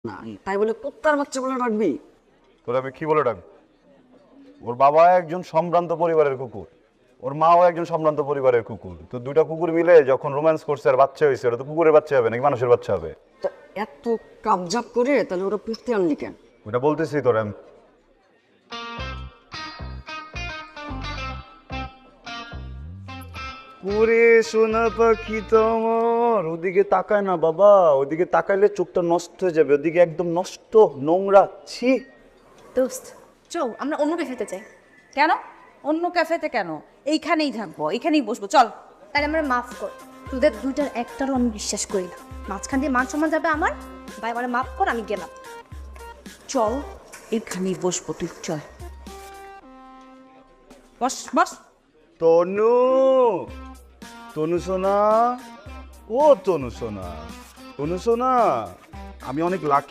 না, তাই বলে কুত্তার বাচ্চা বলে রাখবি? তোরা আমি কি বলে ডাকবো? ওর বাবা একজন সম্ভ্রান্ত পরিবারের কুকুর, ওর মাও একজন সম্ভ্রান্ত পরিবারের কুকুর, তো দুইটা কুকুর মিলে যখন রোম্যান্স করছে আর বাচ্চা হয়েছে, ওটা তো কুকুরের বাচ্চা হবে নাকি মানুষের বাচ্চা হবে? তা এত কাবজাব করে তাহলে ওরা পুষতে আনলি কেন? ওটা বলতেছি তোরা। ওরে সোনা পাখি তো আমার, ওদিকে তাকায় না বাবা, ওদিকে তাকাইলে চোখটা নষ্ট হয়ে যাবে, ওদিকে একদম নষ্ট, নোংরা, ছি। দোস্ত চল আমরা অন্য ক্যাফেতে যাই। কেন? অন্য ক্যাফেতে কেন? এইখানেই থাকবো, এইখানেই বসবো, চল। তাহলে আমরা মাফ কর, তোদের দুইটার একটারও আমি বিশ্বাস করি না। মাঝখান দিয়ে মান সম্মান যাবে আমার। ভাই আমার মাফ কর, আমি গেলাম। চল, এইখানেই বসবো, তুই চল। বস বস। তনু, তনু সোনা, ও তনু সোনা, তনু সোনা, আমি অনেক লাকি।